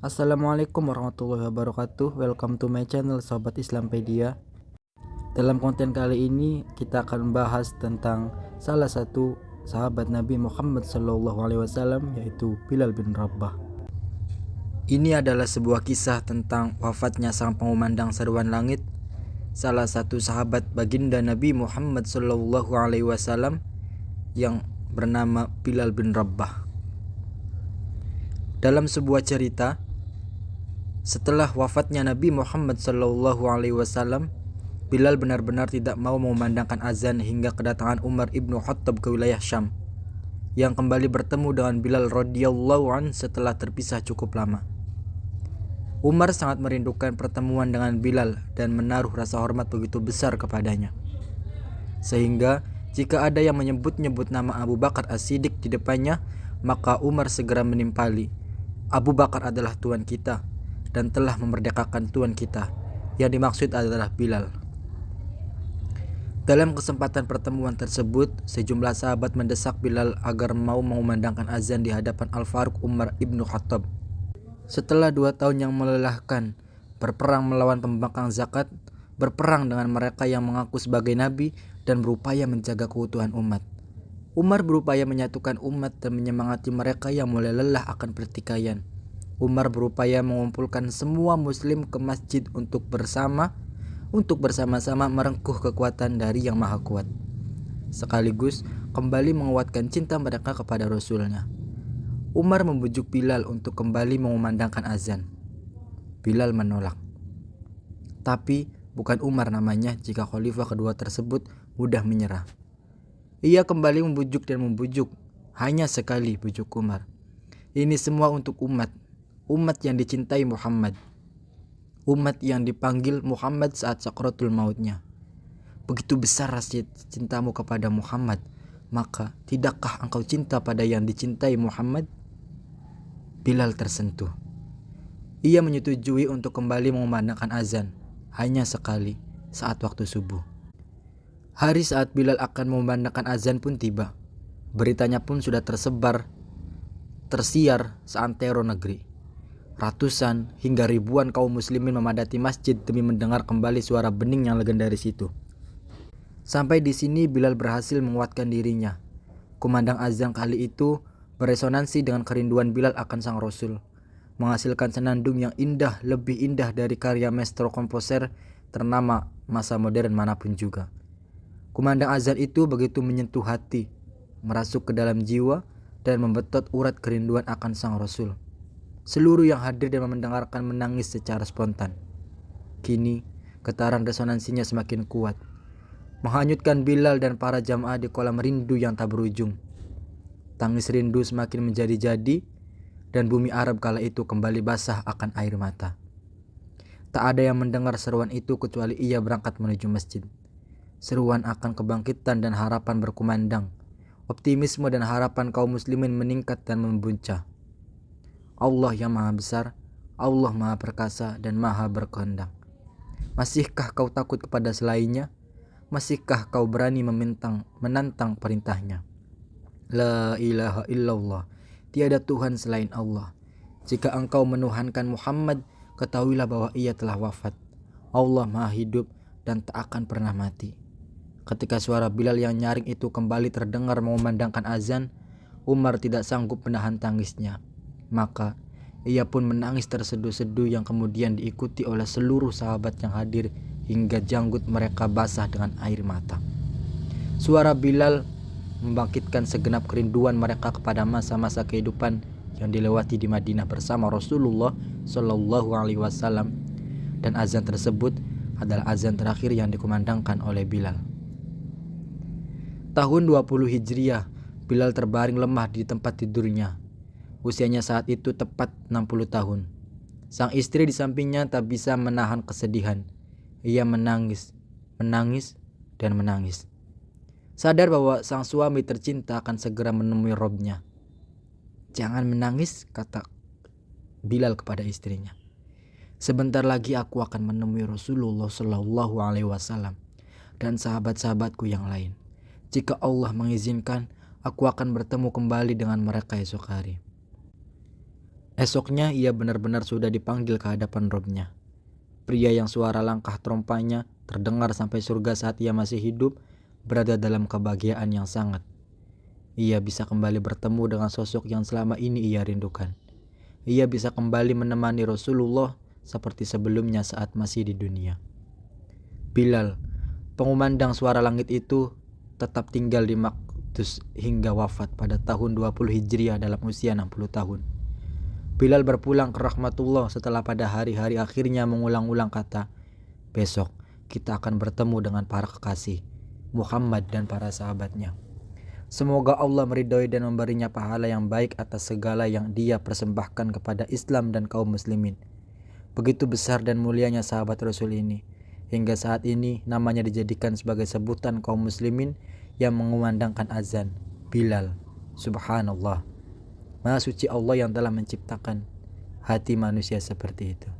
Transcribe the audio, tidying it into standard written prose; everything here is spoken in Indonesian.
Assalamualaikum warahmatullahi wabarakatuh. Welcome to my channel Sobat Islampedia. Dalam konten kali ini kita akan membahas tentang salah satu sahabat Nabi Muhammad SAW, yaitu Bilal bin Rabah. Ini adalah sebuah kisah tentang wafatnya sang pengumandang seruan langit, salah satu sahabat baginda Nabi Muhammad SAW yang bernama Bilal bin Rabah. Dalam sebuah cerita, setelah wafatnya Nabi Muhammad SAW, Bilal benar-benar tidak mau memandangkan azan hingga kedatangan Umar ibnu Khattab ke wilayah Syam, yang kembali bertemu dengan Bilal radhiyallahu an setelah terpisah cukup lama. Umar sangat merindukan pertemuan dengan Bilal dan menaruh rasa hormat begitu besar kepadanya, sehingga jika ada yang menyebut-nyebut nama Abu Bakar As-Siddiq di depannya, maka Umar segera menimpali, "Abu Bakar adalah Tuan kita dan telah memerdekakan Tuan kita." Yang dimaksud adalah Bilal. Dalam kesempatan pertemuan tersebut, sejumlah sahabat mendesak Bilal agar mau mengumandangkan azan di hadapan Al-Faruq Umar ibnu Khattab. Setelah 2 tahun yang melelahkan, berperang melawan pembangkang zakat, berperang dengan mereka yang mengaku sebagai nabi, dan berupaya menjaga keutuhan umat, Umar berupaya menyatukan umat dan menyemangati mereka yang mulai lelah akan pertikaian. Umar berupaya mengumpulkan semua muslim ke masjid untuk bersama-sama merengkuh kekuatan dari Yang Maha Kuat, sekaligus kembali menguatkan cinta mereka kepada Rasulnya. Umar membujuk Bilal untuk kembali mengumandangkan azan. Bilal menolak. Tapi bukan Umar namanya jika khalifah kedua tersebut mudah menyerah. Ia kembali membujuk dan membujuk. Hanya sekali bujuk Umar. Ini semua untuk umat yang dicintai Muhammad, umat yang dipanggil Muhammad saat sakratul mautnya. Begitu besar rasa cintamu kepada Muhammad, maka tidakkah engkau cinta pada yang dicintai Muhammad? Bilal tersentuh. Ia menyetujui untuk kembali mengumandangkan azan, hanya sekali saat waktu subuh. Hari saat Bilal akan mengumandangkan azan pun tiba. Beritanya pun sudah tersiar seantero negeri. Ratusan hingga ribuan kaum muslimin memadati masjid demi mendengar kembali suara bening yang legendaris itu. Sampai di sini Bilal berhasil menguatkan dirinya. Kumandang azan kali itu beresonansi dengan kerinduan Bilal akan sang Rasul, menghasilkan senandung yang indah, lebih indah dari karya maestro komposer ternama masa modern manapun juga. Kumandang azan itu begitu menyentuh hati, merasuk ke dalam jiwa, dan membetot urat kerinduan akan sang Rasul. Seluruh yang hadir dan mendengarkan menangis secara spontan. Kini, getaran resonansinya semakin kuat, menghanyutkan Bilal dan para jamaah di kolam rindu yang tak berujung. Tangis rindu semakin menjadi-jadi, dan bumi Arab kala itu kembali basah akan air mata. Tak ada yang mendengar seruan itu kecuali ia berangkat menuju masjid. Seruan akan kebangkitan dan harapan berkumandang. Optimisme dan harapan kaum muslimin meningkat dan membuncah. Allah yang maha besar, Allah maha perkasa dan maha berkehendak. Masihkah kau takut kepada selainnya? Masihkah kau berani menantang perintahnya? La ilaha illallah, tiada Tuhan selain Allah. Jika engkau menuhankan Muhammad, ketahuilah bahwa ia telah wafat. Allah maha hidup dan tak akan pernah mati. Ketika suara Bilal yang nyaring itu kembali terdengar mengumandangkan azan, Umar tidak sanggup menahan tangisnya. Maka ia pun menangis terseduh-seduh yang kemudian diikuti oleh seluruh sahabat yang hadir hingga janggut mereka basah dengan air mata. Suara Bilal membangkitkan segenap kerinduan mereka kepada masa-masa kehidupan yang dilewati di Madinah bersama Rasulullah Shallallahu Alaihi Wasallam, dan azan tersebut adalah azan terakhir yang dikumandangkan oleh Bilal. Tahun 20 Hijriah, Bilal terbaring lemah di tempat tidurnya. Usianya saat itu tepat 60 tahun. Sang istri di sampingnya tak bisa menahan kesedihan. Ia menangis, dan menangis. Sadar bahwa sang suami tercinta akan segera menemui Robnya. "Jangan menangis," kata Bilal kepada istrinya. "Sebentar lagi aku akan menemui Rasulullah Shallallahu Alaihi Wasallam dan sahabat-sahabatku yang lain. Jika Allah mengizinkan, aku akan bertemu kembali dengan mereka esok hari." Esoknya ia benar-benar sudah dipanggil ke hadapan Robnya. Pria yang suara langkah trompanya terdengar sampai surga saat ia masih hidup, berada dalam kebahagiaan yang sangat. Ia bisa kembali bertemu dengan sosok yang selama ini ia rindukan. Ia bisa kembali menemani Rasulullah seperti sebelumnya saat masih di dunia. Bilal, pengumandang suara langit itu, tetap tinggal di Makdus hingga wafat pada tahun 20 Hijriah dalam usia 60 tahun. Bilal berpulang ke rahmatullah setelah pada hari-hari akhirnya mengulang-ulang kata, "Besok kita akan bertemu dengan para kekasih, Muhammad dan para sahabatnya. Semoga Allah meridhoi dan memberinya pahala yang baik atas segala yang dia persembahkan kepada Islam dan kaum muslimin." Begitu besar dan mulianya sahabat Rasul ini, hingga saat ini namanya dijadikan sebagai sebutan kaum muslimin yang mengumandangkan azan, Bilal. Subhanallah. Maha suci Allah yang telah menciptakan hati manusia seperti itu.